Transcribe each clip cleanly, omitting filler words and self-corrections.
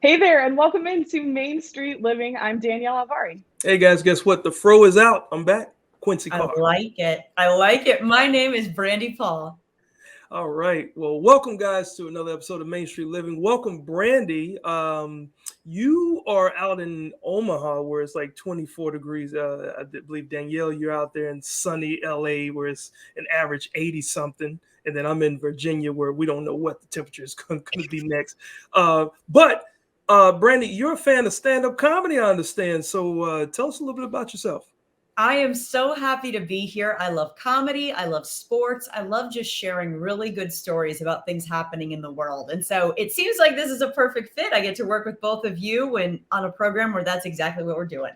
Hey there, and welcome into Main Street Living. I'm Danielle Alvari. Hey guys, guess what? The fro is out. I'm back. Quincy I Carr. like it. I like it. My name is Brandy Paul. All right. Well, welcome guys to another episode of Main Street Living. Welcome, Brandy. You are out in Omaha where it's like 24 degrees. I believe Danielle, you're out there in sunny LA where it's an average 80 something. And then I'm in Virginia where we don't know what the temperature is going to be next. But Brandy, you're a fan of stand-up comedy, I understand. So tell us a little bit about yourself. I am so happy to be here. I love comedy. I love sports. I love just sharing really good stories about things happening in the world. And so it seems like this is a perfect fit. I get to work with both of you and on a program where that's exactly what we're doing.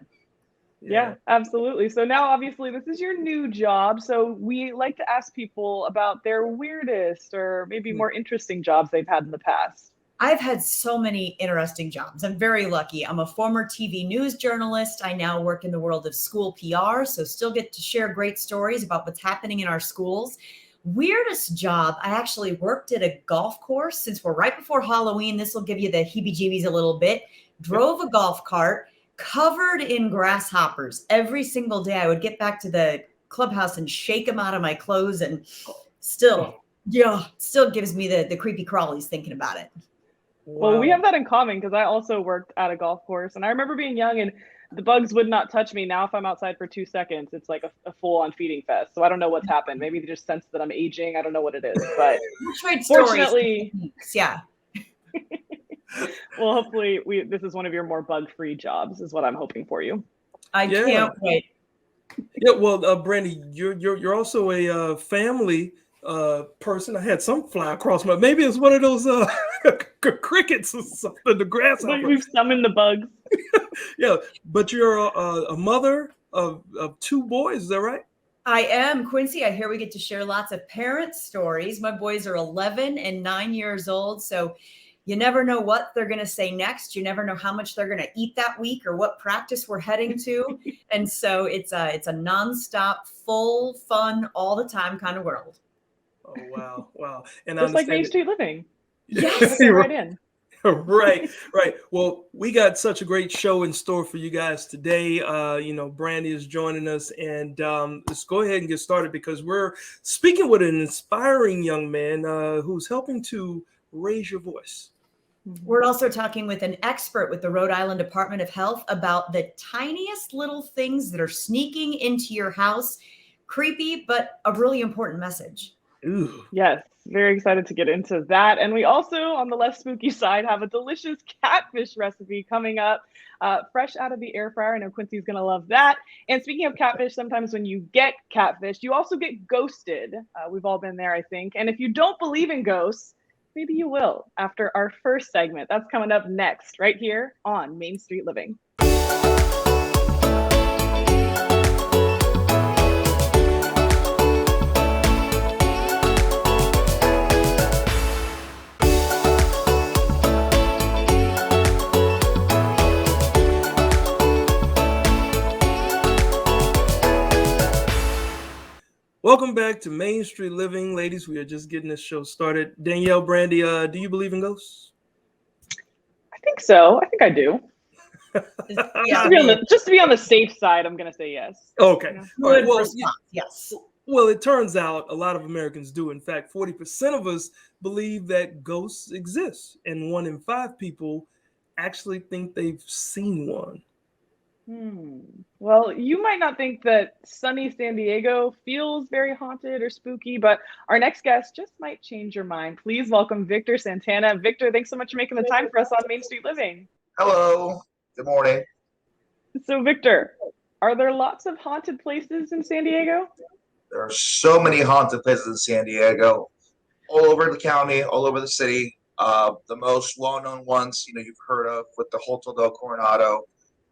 Yeah, absolutely. So now, obviously, this is your new job. So we like to ask people about their weirdest or maybe more interesting jobs they've had in the past. I've had so many interesting jobs. I'm very lucky. I'm a former TV news journalist. I now work in the world of school PR, so still get to share great stories about what's happening in our schools. Weirdest job, I actually worked at a golf course. Since we're right before Halloween, this will give you the heebie-jeebies a little bit. Drove a golf cart covered in grasshoppers. Every single day I would get back to the clubhouse and shake them out of my clothes, and still gives me the creepy crawlies thinking about it. Wow. Well, we have that in common because I also worked at a golf course, and I remember being young and the bugs would not touch me. Now, if I'm outside for 2 seconds, it's like a full-on feeding fest. So I don't know what's happened. Maybe they just sense that I'm aging. I don't know what it is, but fortunately, yeah. Well, hopefully, this is one of your more bug-free jobs, is what I'm hoping for you. I can't wait. Yeah, well, Brandy, you're also a family person. I had some fly across my. Maybe it's one of those crickets or something. The grasshopper. We've summoned the bugs. Yeah, but you're a mother of 2 boys. Is that right? I am, Quincy. I hear we get to share lots of parent stories. My boys are 11 and 9 years old, so you never know what they're going to say next. You never know how much they're going to eat that week or what practice we're heading to. And so it's a nonstop, full fun, all the time kind of world. Oh, wow. And just like Main Street Living. Yes. Right in. Right. Well, we got such a great show in store for you guys today. Brandy is joining us, and let's go ahead and get started because we're speaking with an inspiring young man who's helping to raise your voice. We're also talking with an expert with the Rhode Island Department of Health about the tiniest little things that are sneaking into your house. Creepy, but a really important message. Ooh. Yes, very excited to get into that. And we also, on the less spooky side, have a delicious catfish recipe coming up, fresh out of the air fryer. I know Quincy's going to love that. And speaking of catfish, sometimes when you get catfish, you also get ghosted. We've all been there, I think. And if you don't believe in ghosts, maybe you will after our first segment. That's coming up next, right here on Main Street Living. Welcome back to Main Street Living, ladies. We are just getting this show started. Danielle, Brandy, do you believe in ghosts? I think so. I think I do. Just to be on the safe side, I'm going to say yes. Okay. All right. Well, yes. Well, it turns out a lot of Americans do. In fact, 40% of us believe that ghosts exist, and 1 in 5 people actually think they've seen one. Well, you might not think that sunny San Diego feels very haunted or spooky, but our next guest just might change your mind. Please welcome Victor Santana. Victor, thanks so much for making the time for us on Main Street Living. Hello. Good morning. So, Victor, are there lots of haunted places in San Diego? There are so many haunted places in San Diego, all over the county, all over the city. The most well-known ones, you've heard of, with the Hotel del Coronado,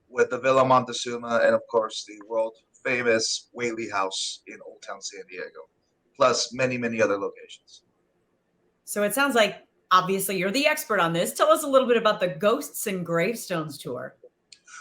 with the Villa Montezuma, and of course the world-famous Whaley House in Old Town San Diego, plus many, many other locations. So it sounds like, obviously, you're the expert on this. Tell us a little bit about the Ghosts and Gravestones Tour.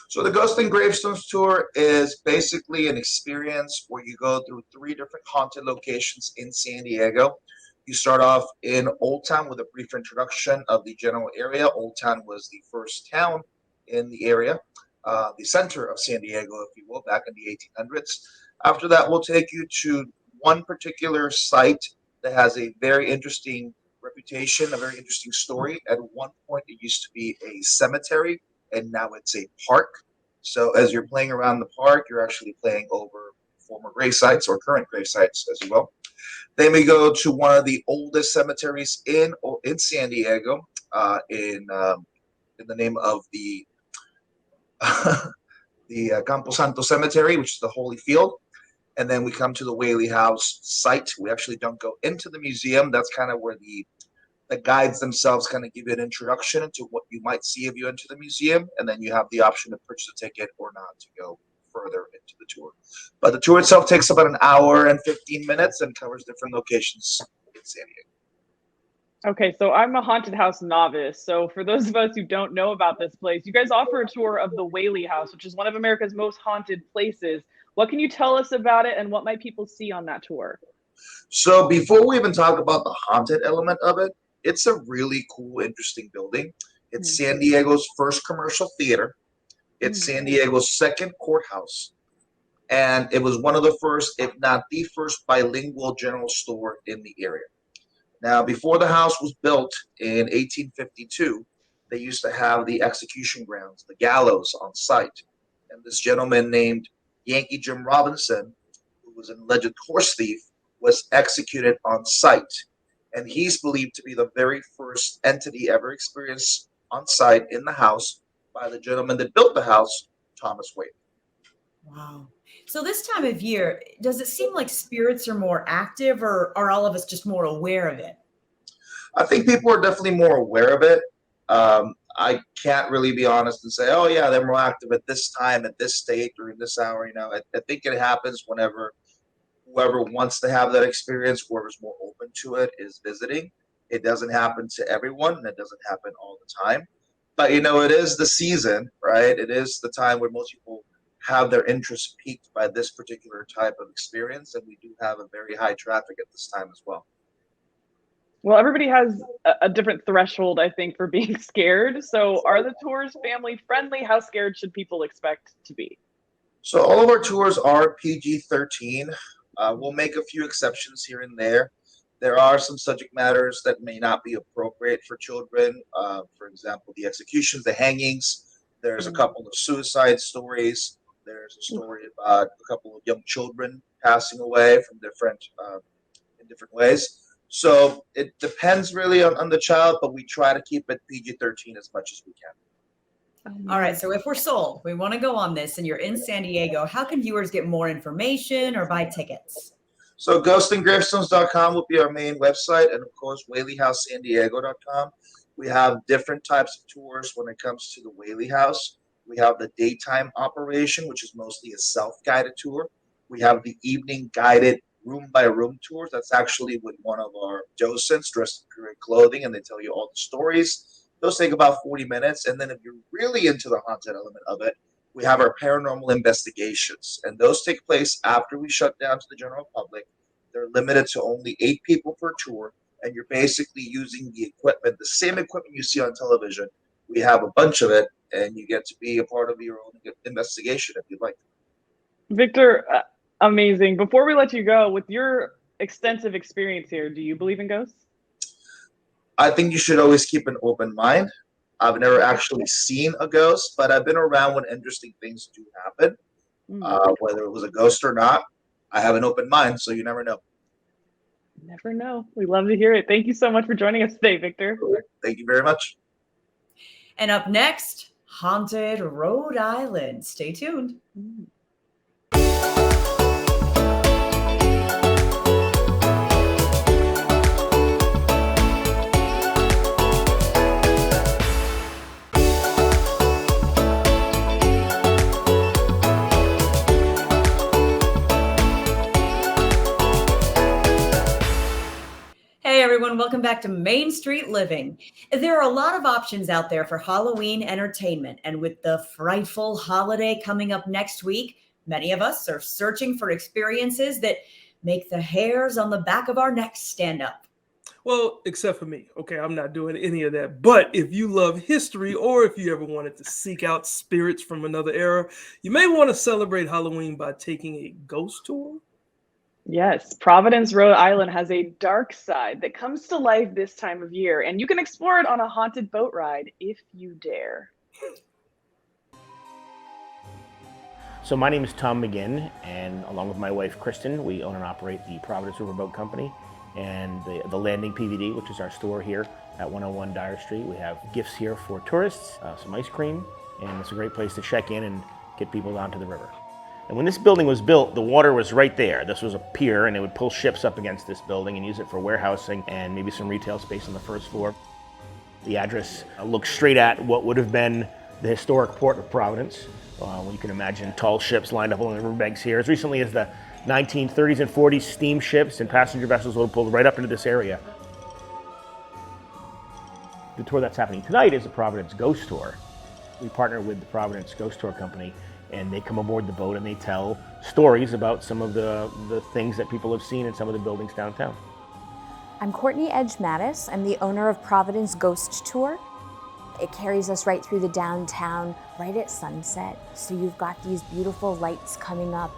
So the Ghosts and Gravestones Tour is basically an experience where you go through 3 different haunted locations in San Diego. You start off in Old Town with a brief introduction of the general area. Old Town was the first town in the area, the center of San Diego, if you will, back in the 1800s. After that, we'll take you to one particular site that has a very interesting reputation, a very interesting story. At one point, it used to be a cemetery, and now it's a park. So as you're playing around the park, you're actually playing over former grave sites or current grave sites as well. Then we go to one of the oldest cemeteries in San Diego, in the name of the the Campo Santo Cemetery, which is the Holy Field. And then we come to the Whaley House site. We actually don't go into the museum. That's kind of where the guides themselves kind of give you an introduction into what you might see if you enter the museum. And then you have the option to purchase a ticket or not to go further into the tour. But the tour itself takes about an hour and 15 minutes and covers different locations in San Diego. Okay, so I'm a haunted house novice. So for those of us who don't know about this place, you guys offer a tour of the Whaley House, which is one of America's most haunted places. What can you tell us about it, and what might people see on that tour? So before we even talk about the haunted element of it, it's a really cool, interesting building. It's San Diego's first commercial theater. It's San Diego's second courthouse. And it was one of the first, if not the first, bilingual general store in the area. Now, before the house was built in 1852, they used to have the execution grounds, the gallows on site. And this gentleman named Yankee Jim Robinson, who was an alleged horse thief, was executed on site. And he's believed to be the very first entity ever experienced on site in the house by the gentleman that built the house, Thomas Wade. Wow. So this time of year, does it seem like spirits are more active, or are all of us just more aware of it? I think people are definitely more aware of it. I can't really be honest and say, oh, yeah, they're more active at this time, at this state, during this hour. I think it happens whenever whoever wants to have that experience, whoever's more open to it, is visiting. It doesn't happen to everyone, and it doesn't happen all the time. But, it is the season, right? It is the time where most people have their interest piqued by this particular type of experience, and we do have a very high traffic at this time as well. Well, everybody has a different threshold, I think, for being scared. So are the tours family friendly? How scared should people expect to be? So all of our tours are PG-13. We'll make a few exceptions here and there. There are some subject matters that may not be appropriate for children. For example, the executions, the hangings. There's a couple of suicide stories. There's a story about a couple of young children passing away from in different ways. So it depends really on the child, but we try to keep it PG-13 as much as we can. All right. So if we're sold, we want to go on this, and you're in San Diego, how can viewers get more information or buy tickets? So ghostandgravestones.com will be our main website, and of course, WhaleyHouseSanDiego.com. We have different types of tours when it comes to the Whaley House. We have the daytime operation, which is mostly a self-guided tour. We have the evening guided room-by-room tours. That's actually with one of our docents dressed in period clothing, and they tell you all the stories. Those take about 40 minutes. And then if you're really into the haunted element of it, we have our paranormal investigations. And those take place after we shut down to the general public. They're limited to only 8 people per tour. And you're basically using the equipment, the same equipment you see on television. We have a bunch of it, and you get to be a part of your own investigation if you'd like. Victor, amazing. Before we let you go, with your extensive experience here, do you believe in ghosts? I think you should always keep an open mind. I've never actually seen a ghost, but I've been around when interesting things do happen. Whether it was a ghost or not, I have an open mind, so you never know. Never know. We love to hear it. Thank you so much for joining us today, Victor. Thank you very much. And up next, Haunted Rhode Island. Stay tuned. Hey everyone, welcome back to Main Street Living. There are a lot of options out there for Halloween entertainment, and with the frightful holiday coming up next week, many of us are searching for experiences that make the hairs on the back of our necks stand up. Well, except for me. Okay, I'm not doing any of that. But if you love history or if you ever wanted to seek out spirits from another era, you may want to celebrate Halloween by taking a ghost tour. Yes, Providence, Rhode Island has a dark side that comes to life this time of year, and you can explore it on a haunted boat ride if you dare. So my name is Tom McGinn, and along with my wife Kristen, we own and operate the Providence Riverboat Company and the Landing PVD, which is our store here at 101 Dyer Street. We have gifts here for tourists, some ice cream, and it's a great place to check in and get people down to the river. And when this building was built, the water was right there. This was a pier, and it would pull ships up against this building and use it for warehousing and maybe some retail space on the first floor. The address looks straight at what would have been the historic port of Providence. You can imagine tall ships lined up along the riverbanks here. As recently as the 1930s and 40s, steamships and passenger vessels would have pulled right up into this area. The tour that's happening tonight is the Providence Ghost Tour. We partner with the Providence Ghost Tour Company, and they come aboard the boat and they tell stories about some of the things that people have seen in some of the buildings downtown. I'm Courtney Edge Mattis. I'm the owner of Providence Ghost Tour. It carries us right through the downtown, right at sunset. So you've got these beautiful lights coming up.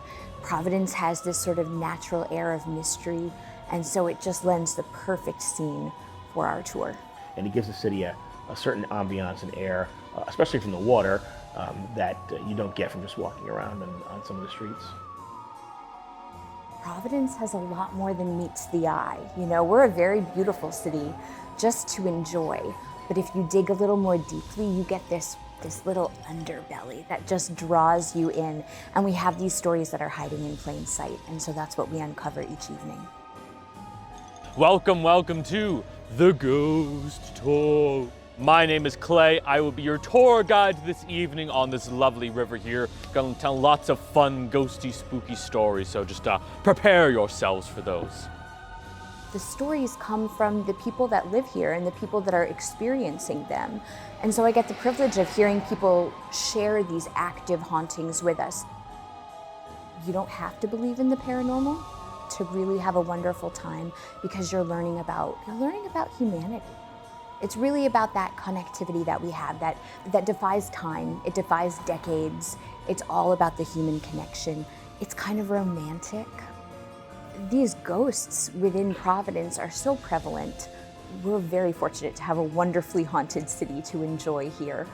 Providence has this sort of natural air of mystery, and so it just lends the perfect scene for our tour. And it gives the city a certain ambiance and air, especially from the water, that you don't get from just walking around on some of the streets. Providence has a lot more than meets the eye. You know, we're a very beautiful city just to enjoy. But if you dig a little more deeply, you get this little underbelly that just draws you in. And we have these stories that are hiding in plain sight. And so that's what we uncover each evening. Welcome, welcome to the Ghost Tour. My name is Clay. I will be your tour guide this evening on this lovely river here. Gonna tell lots of fun, ghosty, spooky stories, so just prepare yourselves for those. The stories come from the people that live here and the people that are experiencing them. And so I get the privilege of hearing people share these active hauntings with us. You don't have to believe in the paranormal to really have a wonderful time, because you're learning about humanity. It's really about that connectivity that we have that defies time, it defies decades. It's all about the human connection. It's kind of romantic. These ghosts within Providence are so prevalent. We're very fortunate to have a wonderfully haunted city to enjoy here.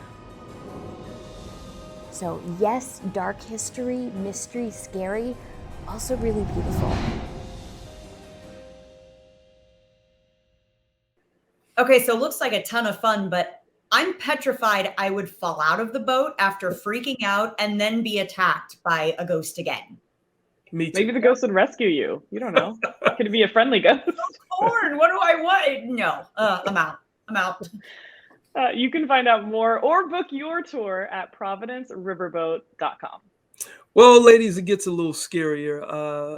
So yes, dark history, mystery, scary, also really beautiful. Okay, so it looks like a ton of fun, but I'm petrified I would fall out of the boat after freaking out and then be attacked by a ghost again. Me too. Maybe the ghost would rescue you. You don't know. Could it be a friendly ghost? Corn, what do I want? No, I'm out. You can find out more or book your tour at providenceriverboat.com. Well, ladies, it gets a little scarier.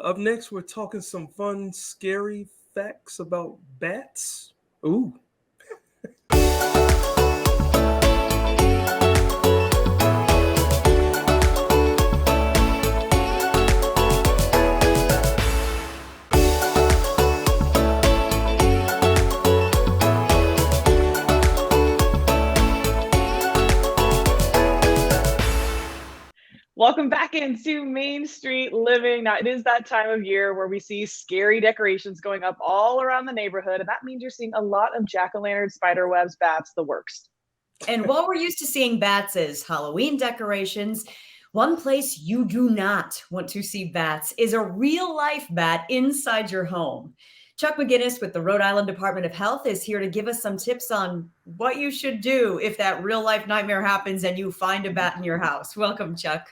Up next, we're talking some fun, scary facts about bats. Ooh. Welcome back into Main Street Living. Now, it is that time of year where we see scary decorations going up all around the neighborhood, and that means you're seeing a lot of jack-o'-lantern, spider webs, bats, the works. And while we're used to seeing bats as Halloween decorations, one place you do not want to see bats is a real-life bat inside your home. Chuck McGinnis with the Rhode Island Department of Health is here to give us some tips on what you should do if that real-life nightmare happens and you find a bat in your house. Welcome, Chuck.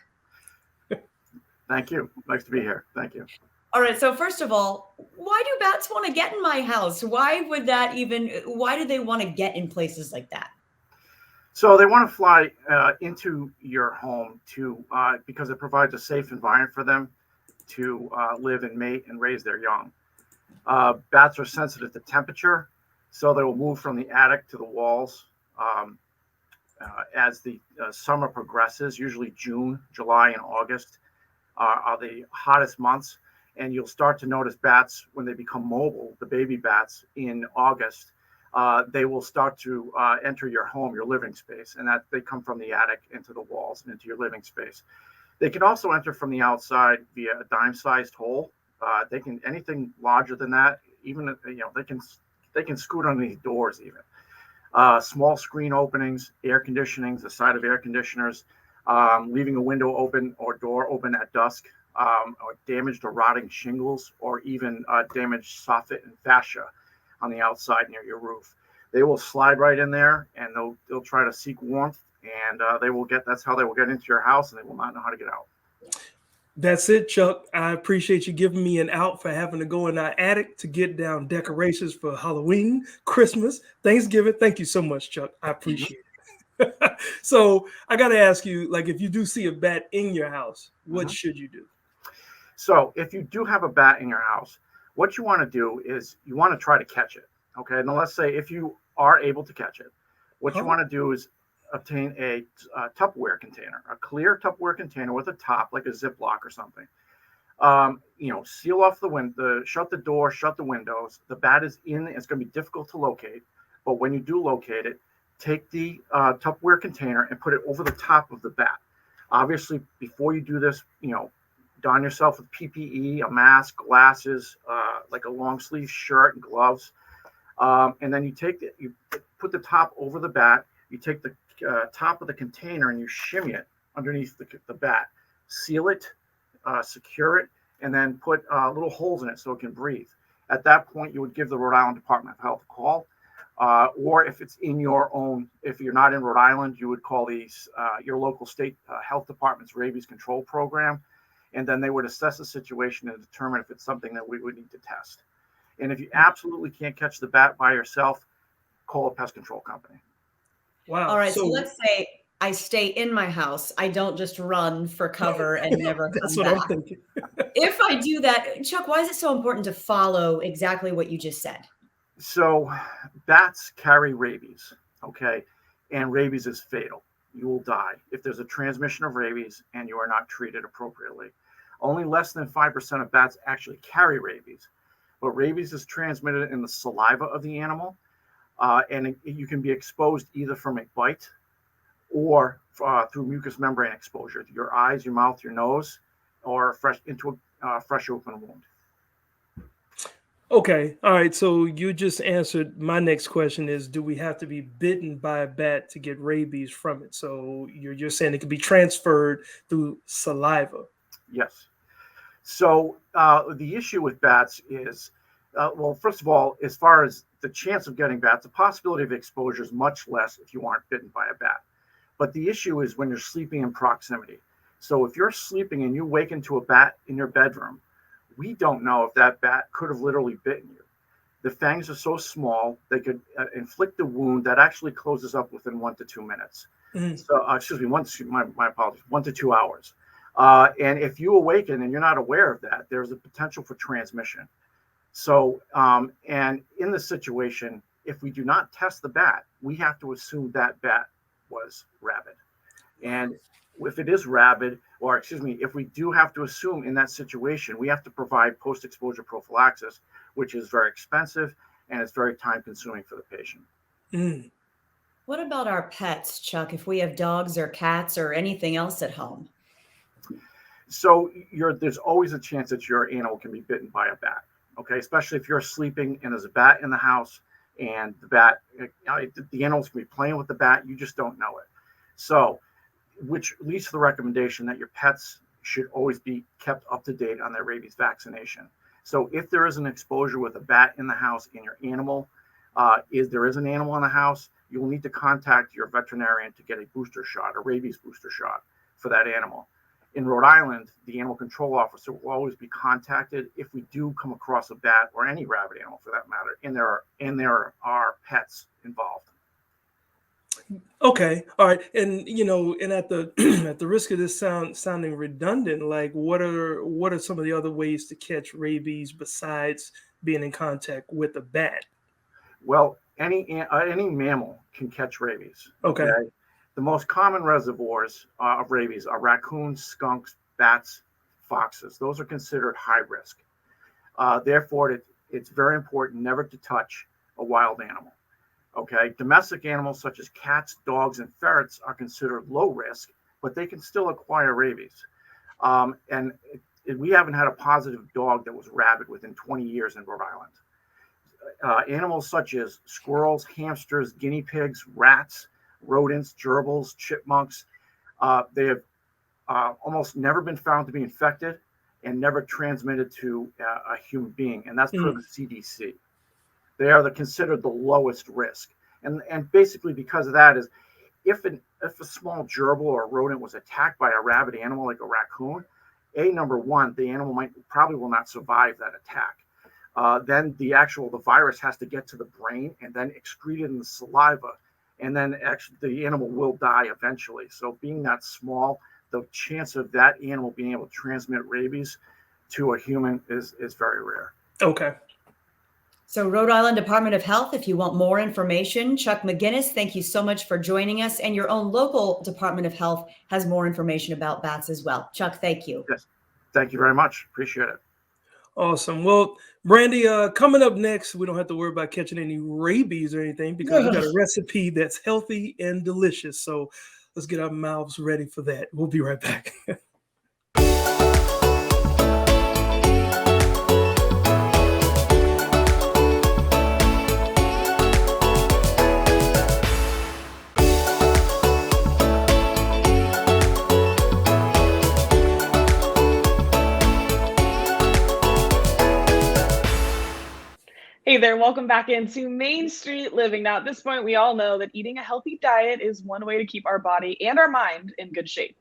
Thank you. Nice to be here. Thank you. All right. So first of all, why do bats want to get in my house? Why do they want to get in places like that? So they want to fly into your home because it provides a safe environment for them to live and mate and raise their young. Bats are sensitive to temperature, so they will move from the attic to the walls as the summer progresses. Usually June, July, and August are the hottest months, and you'll start to notice bats when they become mobile, the baby bats in August. They will start to enter your home, your living space, and that they come from the attic into the walls and into your living space. They can also enter from the outside via a dime-sized hole. They can anything larger than that, even they can scoot underneath doors even. Small screen openings, air conditionings, the side of air conditioners, leaving a window open or door open at dusk, or damaged or rotting shingles, or even damaged soffit and fascia on the outside near your roof. They will slide right in there, and they'll try to seek warmth, and that's how they will get into your house, and they will not know how to get out. That's it, Chuck. I appreciate you giving me an out for having to go in our attic to get down decorations for Halloween, Christmas, Thanksgiving. Thank you so much, Chuck. I appreciate it. So I got to ask you, like, if you do see a bat in your house, what should you do? So if you do have a bat in your house, what you want to do is you want to try to catch it. Okay. Now let's say if you are able to catch it, what you want to do is obtain a Tupperware container, a clear Tupperware container with a top, like a Ziploc or something. Seal off the window, shut the door, shut the windows. The bat is in. It's going to be difficult to locate, but when you do locate it, take the Tupperware container and put it over the top of the bat. Obviously, before you do this, don yourself with PPE, a mask, glasses, like a long sleeve shirt and gloves. And then you put the top over the bat. You take the top of the container and you shimmy it underneath the bat. Seal it, secure it, and then put little holes in it so it can breathe. At that point, you would give the Rhode Island Department of Health a call. Or if it's in your own, if you're not in Rhode Island, you would call your local state health department's rabies control program. And then they would assess the situation and determine if it's something that we would need to test. And if you absolutely can't catch the bat by yourself, call a pest control company. Wow. All right. So let's say I stay in my house. I don't just run for cover and never That's come what back. I'm thinking. If I do that, Chuck, why is it so important to follow exactly what you just said? So bats carry rabies, okay? And rabies is fatal. You will die if there's a transmission of rabies and you are not treated appropriately. Only less than 5% of bats actually carry rabies, but rabies is transmitted in the saliva of the animal, and you can be exposed either from a bite or through mucous membrane exposure to your eyes, your mouth, your nose, or into a fresh open wound. Okay. All right. So you just answered my next question is, do we have to be bitten by a bat to get rabies from it? So you're saying it can be transferred through saliva. Yes. So the issue with bats is, well, first of all, as far as the chance of getting bats, the possibility of exposure is much less if you aren't bitten by a bat. But the issue is when you're sleeping in proximity. So if you're sleeping and you wake into a bat in your bedroom, we don't know if that bat could have literally bitten you. The fangs are so small, they could inflict a wound that actually closes up within 1 to 2 minutes. So, my apologies, 1 to 2 hours. And if you awaken and you're not aware of that, there's a potential for transmission. So, and in this situation, if we do not test the bat, we have to assume that bat was rabid. And if it is rabid, if we do have to assume in that situation, we have to provide post-exposure prophylaxis, which is very expensive and it's very time-consuming for the patient. What about our pets, Chuck, if we have dogs or cats or anything else at home? So there's always a chance that your animal can be bitten by a bat, okay? Especially if you're sleeping and there's a bat in the house and the animal's going to be playing with the bat, you just don't know it. So, which leads to the recommendation that your pets should always be kept up to date on their rabies vaccination. So if there is an exposure with a bat in the house and your animal, there is an animal in the house, you will need to contact your veterinarian to get a booster shot, a rabies booster shot for that animal. In Rhode Island, the animal control officer will always be contacted if we do come across a bat or any rabid animal for that matter, and there are pets involved. Okay. All right. And and at the at the risk of this sounding redundant, like what are some of the other ways to catch rabies besides being in contact with a bat? Well, any mammal can catch rabies. Okay. The most common reservoirs of rabies are raccoons, skunks, bats, foxes. Those are considered high risk. Therefore, it's very important never to touch a wild animal. Okay, domestic animals such as cats, dogs, and ferrets are considered low risk, but they can still acquire rabies. And we haven't had a positive dog that was rabid within 20 years in Rhode Island. Animals such as squirrels, hamsters, guinea pigs, rats, rodents, gerbils, chipmunks, they have almost never been found to be infected and never transmitted to a human being, and that's per the CDC. They are considered the lowest risk, and basically because of that is if a small gerbil or a rodent was attacked by a rabid animal like a raccoon, number one, the animal probably will not survive that attack. Then the virus has to get to the brain and then excreted in the saliva, and then actually the animal will die eventually. So being that small, the chance of that animal being able to transmit rabies to a human is very rare. Okay. So Rhode Island Department of Health, if you want more information, Chuck McGinnis, thank you so much for joining us. And your own local Department of Health has more information about bats as well. Chuck, thank you. Yes. Thank you very much. Appreciate it. Awesome. Well, Brandy, coming up next, we don't have to worry about catching any rabies or anything because we got a recipe that's healthy and delicious. So let's get our mouths ready for that. We'll be right back. Hey there, welcome back into Main Street Living. Now, at this point, we all know that eating a healthy diet is one way to keep our body and our mind in good shape.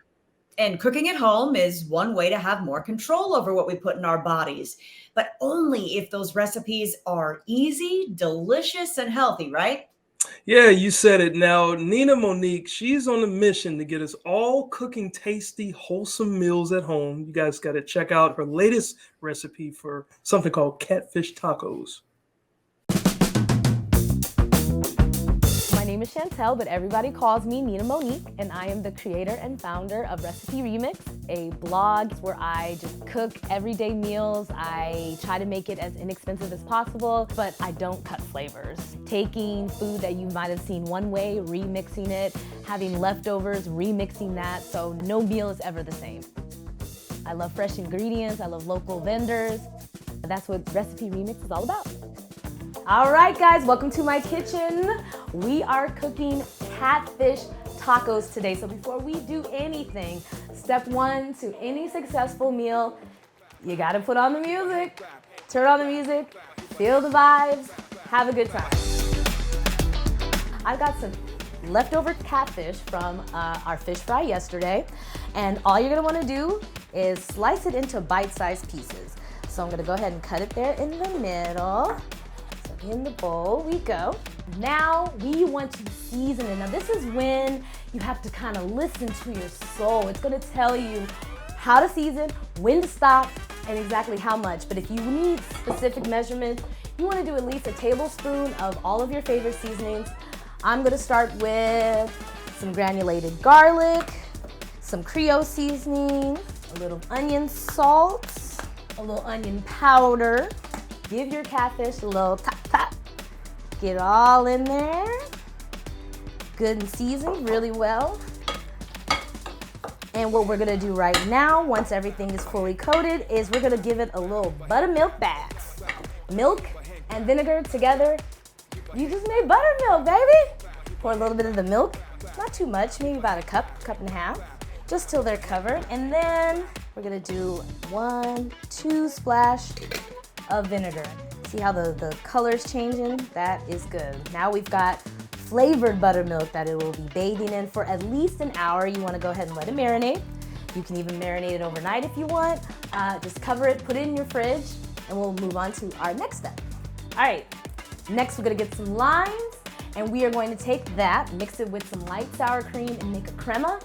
And cooking at home is one way to have more control over what we put in our bodies, but only if those recipes are easy, delicious, and healthy, right? Yeah, you said it. Now, Nina Monique, she's on a mission to get us all cooking tasty, wholesome meals at home. You guys got to check out her latest recipe for something called catfish tacos. My name is Chantel, but everybody calls me Nina Monique, and I am the creator and founder of Recipe Remix, a blog where I just cook everyday meals. I try to make it as inexpensive as possible, but I don't cut flavors. Taking food that you might have seen one way, remixing it, having leftovers, remixing that, so no meal is ever the same. I love fresh ingredients, I love local vendors. That's what Recipe Remix is all about. All right, guys, welcome to my kitchen. We are cooking catfish tacos today. So before we do anything, step one to any successful meal, you gotta put on the music, turn on the music, feel the vibes, have a good time. I've got some leftover catfish from our fish fry yesterday, and all you're gonna wanna do is slice it into bite-sized pieces. So I'm gonna go ahead and cut it there in the middle. In the bowl we go. Now we want to season it. Now this is when you have to kind of listen to your soul. It's gonna tell you how to season, when to stop, and exactly how much. But if you need specific measurements, you wanna do at least a tablespoon of all of your favorite seasonings. I'm gonna start with some granulated garlic, some Creole seasoning, a little onion salt, a little onion powder. Give your catfish a little tap tap. Get it all in there. Good and seasoned really well. And what we're gonna do right now, once everything is fully coated, is we're gonna give it a little buttermilk bath. Milk and vinegar together. You just made buttermilk, baby. Pour a little bit of the milk, not too much, maybe about a cup and a half, just till they're covered. And then we're gonna do 1-2 splash of vinegar. See how the color's changing? That is good. Now we've got flavored buttermilk that it will be bathing in for at least an hour. You wanna go ahead and let it marinate. You can even marinate it overnight if you want. Just cover it, put it in your fridge, and we'll move on to our next step. All right, next we're gonna get some limes, and we are going to take that, mix it with some light sour cream, and make a crema.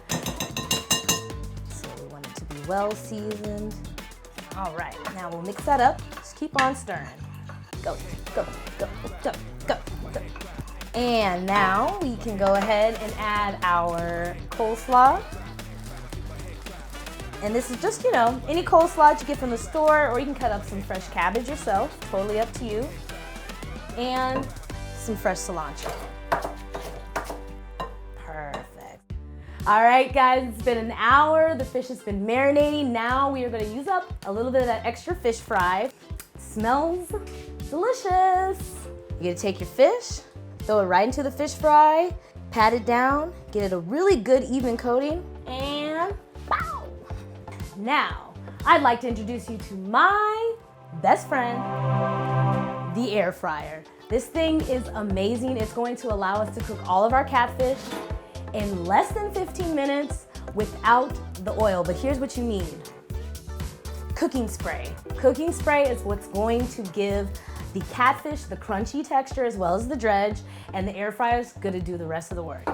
So we want it to be well seasoned. All right, now we'll mix that up. Just keep on stirring. Go, go, go, go, go, go. And now we can go ahead and add our coleslaw. And this is just, you know, any coleslaw that you get from the store, or you can cut up some fresh cabbage yourself, totally up to you. And some fresh cilantro. Perfect. All right, guys, it's been an hour. The fish has been marinating. Now we are gonna use up a little bit of that extra fish fry. It smells delicious. You're gonna take your fish, throw it right into the fish fry, pat it down, get it a really good even coating, and pow! Now, I'd like to introduce you to my best friend, the air fryer. This thing is amazing. It's going to allow us to cook all of our catfish in less than 15 minutes without the oil. But here's what you need. Cooking spray. Cooking spray is what's going to give the catfish the crunchy texture as well as the dredge, and the air fryer is gonna do the rest of the work.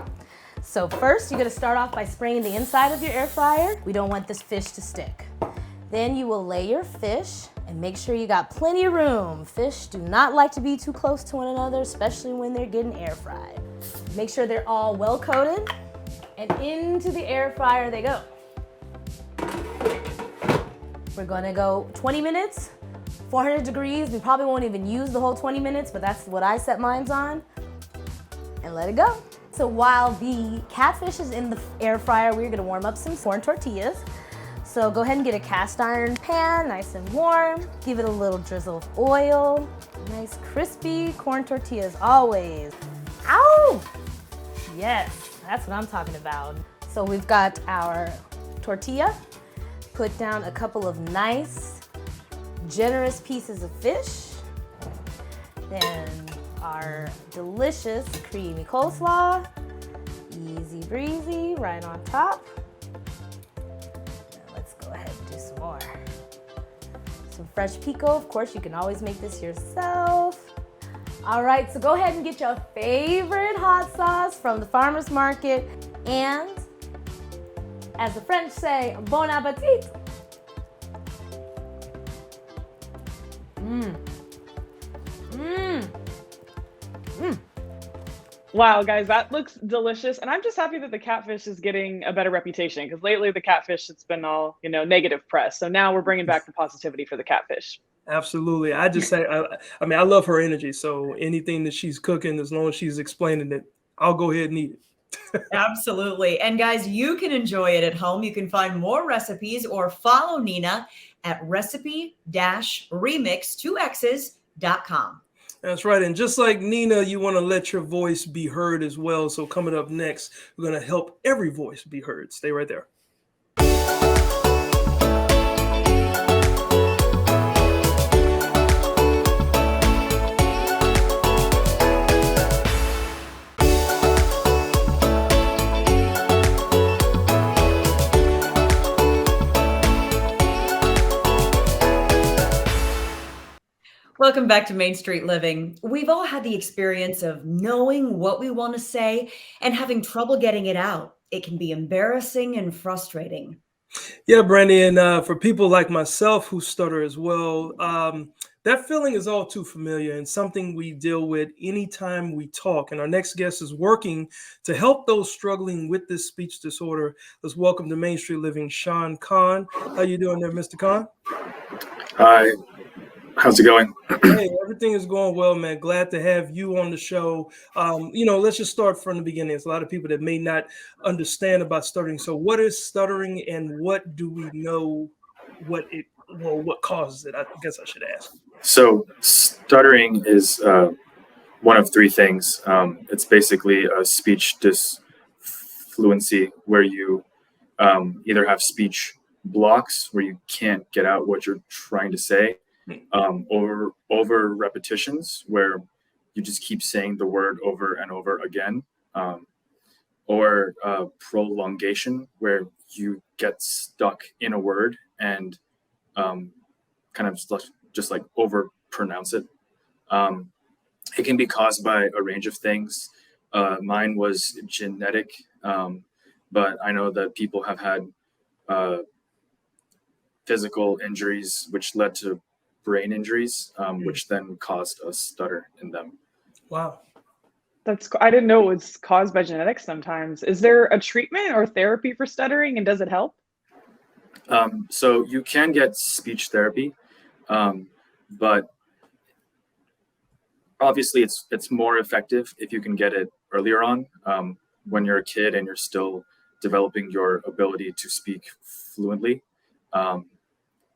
So first, you're gonna start off by spraying the inside of your air fryer. We don't want this fish to stick. Then you will lay your fish and make sure you got plenty of room. Fish do not like to be too close to one another, especially when they're getting air fried. Make sure they're all well coated, and into the air fryer they go. We're gonna go 20 minutes, 400 degrees. We probably won't even use the whole 20 minutes, but that's what I set mine on, and let it go. So while the catfish is in the air fryer, we're gonna warm up some corn tortillas. So go ahead and get a cast iron pan, nice and warm. Give it a little drizzle of oil. Nice crispy corn tortillas always. Ow! Yes, that's what I'm talking about. So we've got our tortilla. Put down a couple of nice, generous pieces of fish. Then our delicious creamy coleslaw. Easy breezy, right on top. Do some more. Some fresh pico, of course, you can always make this yourself. All right, so go ahead and get your favorite hot sauce from the farmer's market. And as the French say, bon appetit. Wow, guys, that looks delicious. And I'm just happy that the catfish is getting a better reputation, because lately the catfish, it's been all, you know, negative press. So now we're bringing back the positivity for the catfish. Absolutely. I just say, I mean, I love her energy. So anything that she's cooking, as long as she's explaining it, I'll go ahead and eat it. Absolutely. And guys, you can enjoy it at home. You can find more recipes or follow Nina at recipe-remix2x's.com. That's right. And just like Nina, you want to let your voice be heard as well. So coming up next, we're going to help every voice be heard. Stay right there. Welcome back to Main Street Living. We've all had the experience of knowing what we want to say and having trouble getting it out. It can be embarrassing and frustrating. Yeah, Brandy, and for people like myself who stutter as well, that feeling is all too familiar and something we deal with anytime we talk. And our next guest is working to help those struggling with this speech disorder. Let's welcome to Main Street Living, Sean Kahn. How you doing there, Mr. Kahn? Hi. How's it going? Hey, everything is going well, man. Glad to have you on the show. You know, let's just start from the beginning. There's a lot of people that may not understand about stuttering. So what is stuttering, and what do we know what causes it? I guess I should ask. So stuttering is one of three things. It's basically a speech disfluency where you either have speech blocks where you can't get out what you're trying to say, over repetitions where you just keep saying the word over and over again, or prolongation where you get stuck in a word and kind of just like over pronounce it. It can be caused by a range of things. Mine was genetic, but I know that people have had physical injuries which led to brain injuries, which then caused a stutter in them. Wow. I didn't know it was caused by genetics sometimes. Is there a treatment or therapy for stuttering, and does it help? So you can get speech therapy, but obviously it's more effective if you can get it earlier on, when you're a kid and you're still developing your ability to speak fluently. Um,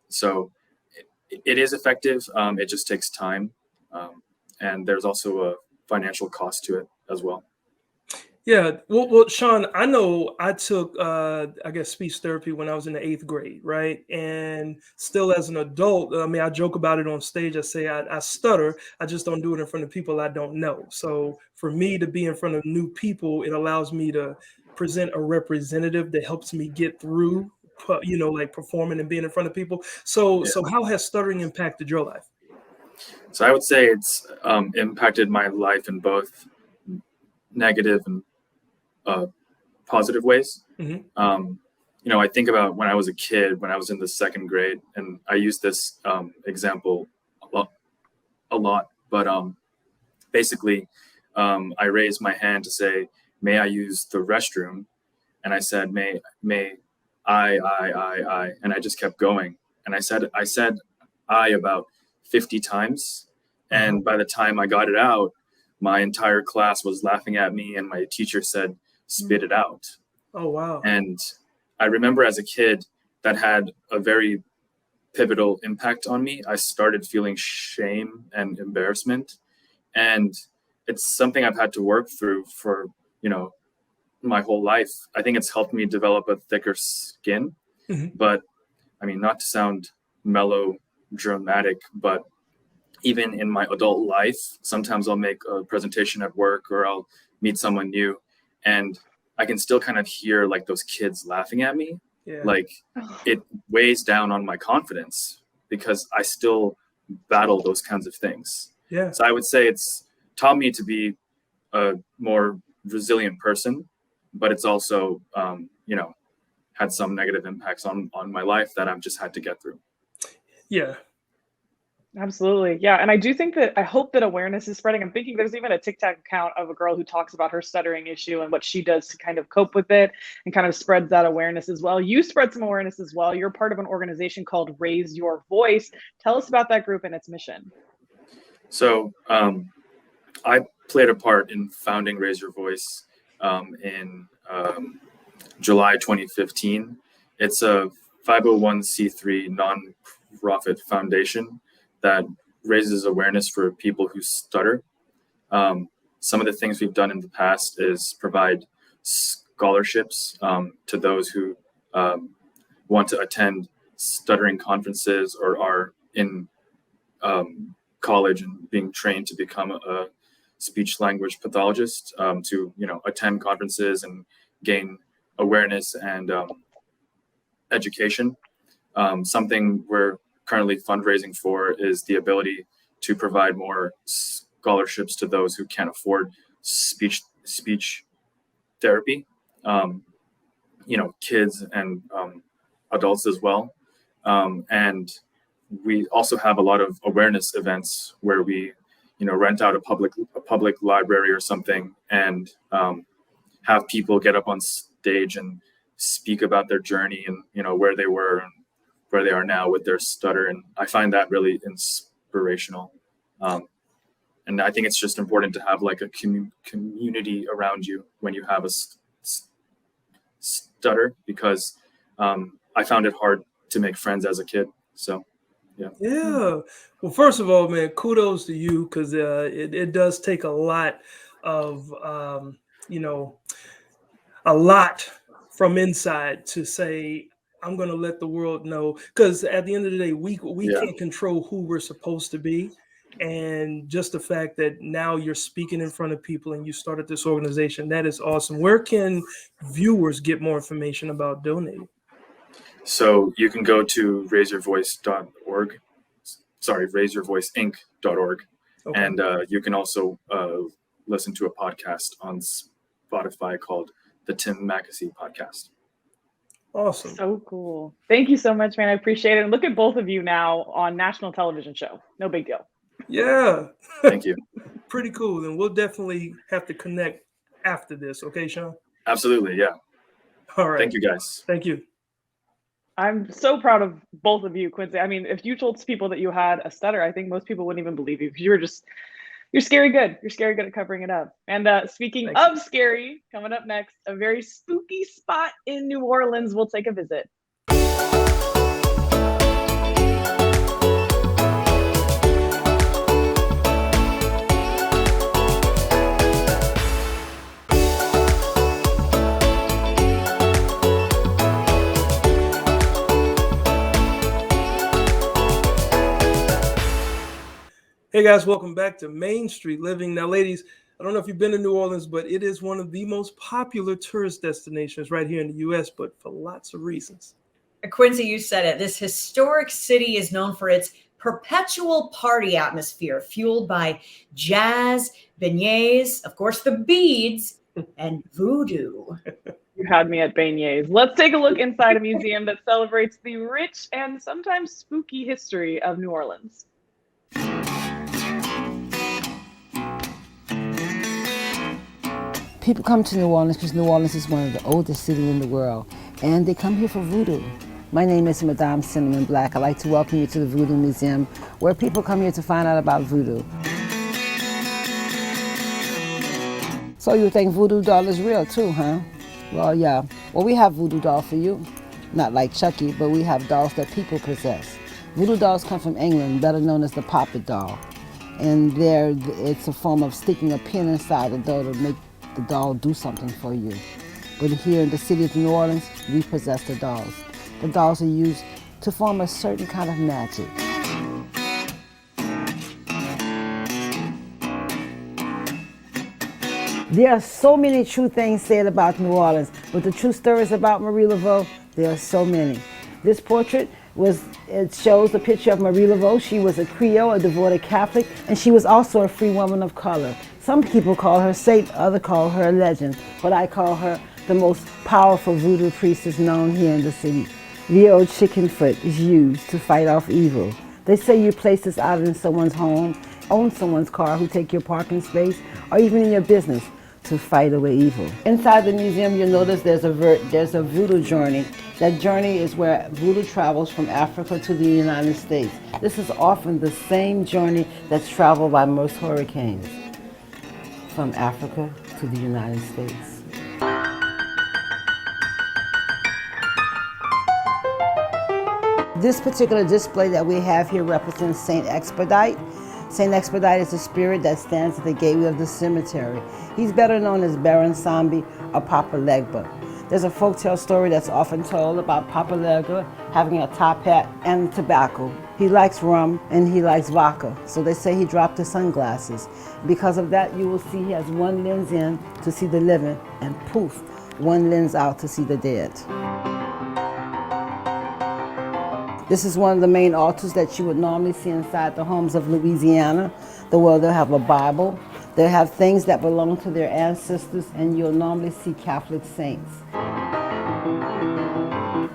so it is effective. It just takes time, and there's also a financial cost to it as well. Yeah, well, Sean, I know I took, I guess, speech therapy when I was in the 8th grade, right? And still as an adult, I mean, I joke about it on stage. I say I stutter. I just don't do it in front of people I don't know. So for me to be in front of new people, it allows me to present a representative that helps me get through, like performing and being in front of people. So, Yeah. so how has stuttering impacted your life? So I would say it's impacted my life in both negative and positive ways. Mhm. I think about when I was a kid, when I was in the 2nd grade, and I use this example a lot. But basically, I raised my hand to say, "May I use the restroom?" And I said, "May I," and I just kept going. And I said "I" about 50 times, and by the time I got it out, my entire class was laughing at me, and my teacher said, "Spit it out." Oh, wow. And I remember as a kid that had a very pivotal impact on me. I started feeling shame and embarrassment, and it's something I've had to work through for, my whole life. I think it's helped me develop a thicker skin. Mhm. But I mean, not to sound melodramatic, but even in my adult life, sometimes I'll make a presentation at work or I'll meet someone new, and I can still kind of hear like those kids laughing at me. Yeah. Like it weighs down on my confidence because I still battle those kinds of things. Yeah. So I would say it's taught me to be a more resilient person, but it's also, had some negative impacts on my life that I've just had to get through. Yeah. Absolutely. Yeah. And I do think that I hope that awareness is spreading. I'm thinking there's even a TikTok account of a girl who talks about her stuttering issue and what she does to kind of cope with it and kind of spreads that awareness as well. You spread some awareness as well. You're part of an organization called Raise Your Voice. Tell us about that group and its mission. So I played a part in founding Raise Your Voice in July 2015. It's a 501c3 nonprofit foundation that raises awareness for people who stutter. Some of the things we've done in the past is provide scholarships to those who want to attend stuttering conferences or are in college and being trained to become a speech language pathologist, to attend conferences and gain awareness and education. Something we're currently fundraising for is the ability to provide more scholarships to those who can't afford speech therapy, kids and adults as well. And we also have a lot of awareness events where we rent out a public library or something and have people get up on stage and speak about their journey and where they were and where they are now with their stutter. And I find that really inspirational. And I think it's just important to have like a community around you when you have a stutter, because I found it hard to make friends as a kid. So yeah. Yeah. Well, first of all, man, kudos to you, because it does take a lot of a lot from inside to say, I'm going to let the world know, because at the end of the day, we can't control who we're supposed to be. And just the fact that now you're speaking in front of people and you started this organization, that is awesome. Where can viewers get more information about donating? So you can go to raiseyourvoice.org. Sorry, raiseyourvoiceinc.org. Okay. And you can also listen to a podcast on Spotify called the Tim Mackesy Podcast. Awesome. So cool. Thank you so much, man. I appreciate it. And look at both of you now on national television show. No big deal. Yeah. Thank you. Pretty cool. And we'll definitely have to connect after this. Okay, Sean? Absolutely. Yeah. All right. Thank you, guys. Thank you. I'm so proud of both of you, Quincy. I mean, if you told people that you had a stutter, I think most people wouldn't even believe you because you're scary good. You're scary good at covering it up. And speaking of scary, coming up next, a very spooky spot in New Orleans. We'll take a visit. Hey guys, welcome back to Main Street Living. Now, ladies, I don't know if you've been to New Orleans, but it is one of the most popular tourist destinations right here in the U.S., but for lots of reasons. Quincy, you said it. This historic city is known for its perpetual party atmosphere, fueled by jazz, beignets, of course, the beads, and voodoo. You had me at beignets. Let's take a look inside a museum that celebrates the rich and sometimes spooky history of New Orleans. People come to New Orleans because New Orleans is one of the oldest cities in the world, and they come here for voodoo. My name is Madame Cinnamon Black. I'd like to welcome you to the Voodoo Museum, where people come here to find out about voodoo. So you think voodoo doll is real too, huh? Well, yeah. Well, we have voodoo doll for you. Not like Chucky, but we have dolls that people possess. Voodoo dolls come from England, better known as the puppet doll. And it's a form of sticking a pin inside the doll to make the doll do something for you. But here in the city of New Orleans, we possess the dolls. The dolls are used to form a certain kind of magic. There are so many true things said about New Orleans, but the true stories about Marie Laveau, there are so many. This portrait it shows a picture of Marie Laveau. She was a Creole, a devoted Catholic, and she was also a free woman of color. Some people call her saint, others call her a legend, but I call her the most powerful voodoo priestess known here in the city. The old chicken foot is used to fight off evil. They say you place this out in someone's home, own someone's car who take your parking space, or even in your business to fight away evil. Inside the museum, you'll notice there's a voodoo journey. That journey is where voodoo travels from Africa to the United States. This is often the same journey that's traveled by most hurricanes, from Africa to the United States. This particular display that we have here represents Saint Expedite. Saint Expedite is a spirit that stands at the gateway of the cemetery. He's better known as Baron Sambi or Papa Legba. There's a folktale story that's often told about Papa Legba having a top hat and tobacco. He likes rum and he likes vodka, so they say he dropped his sunglasses. Because of that, you will see he has one lens in to see the living and poof, one lens out to see the dead. This is one of the main altars that you would normally see inside the homes of Louisiana. They'll have a Bible. They'll have things that belong to their ancestors, and you'll normally see Catholic saints.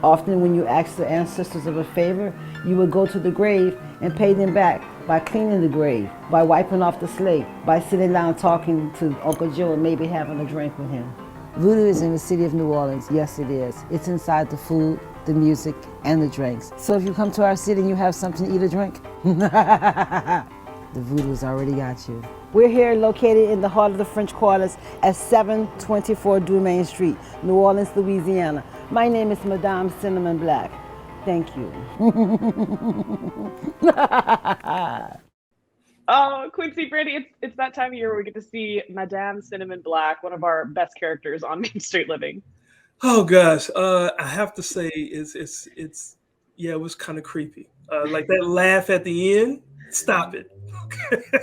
Often when you ask the ancestors of a favor, you would go to the grave and pay them back by cleaning the grave, by wiping off the slate, by sitting down talking to Uncle Joe and maybe having a drink with him. Voodoo is in the city of New Orleans. Yes, it is. It's inside the food, the music, and the drinks. So if you come to our city and you have something to eat or drink, the voodoo's already got you. We're here located in the heart of the French Quarters at 724 Dumaine Street, New Orleans, Louisiana. My name is Madame Cinnamon Black. Thank you. Oh, Quincy, Brandy, it's that time of year where we get to see Madame Cinnamon Black, one of our best characters on Main Street Living. Oh gosh, I have to say it was kind of creepy. Like that laugh at the end. Stop it.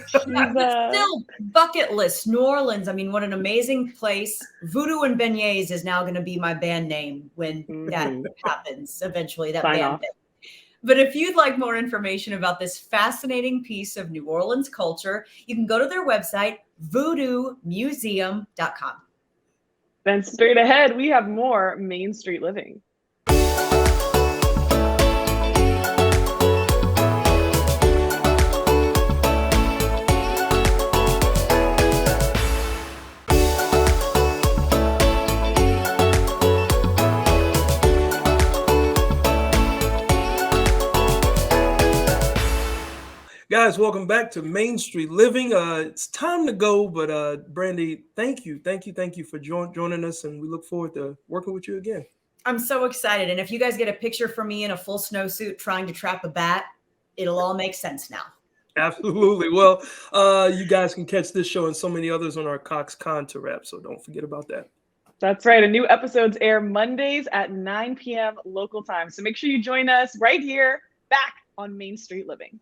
Still bucket list, New Orleans. I mean, what an amazing place. Voodoo and Beignets is now going to be my band name when that happens eventually, that Sign band off. name. But if you'd like more information about this fascinating piece of New Orleans culture, you can go to their website, voodoomuseum.com. Then straight ahead, we have more Main Street Living. Guys, welcome back to Main Street Living. It's time to go, but Brandy, thank you for joining us, and we look forward to working with you again. I'm so excited, and if you guys get a picture from me in a full snowsuit trying to trap a bat, it'll all make sense now. Absolutely. Well, you guys can catch this show and so many others on our Cox Contour app, so don't forget about that. That's right. And new episodes air Mondays at 9 p.m. local time. So make sure you join us right here back on Main Street Living.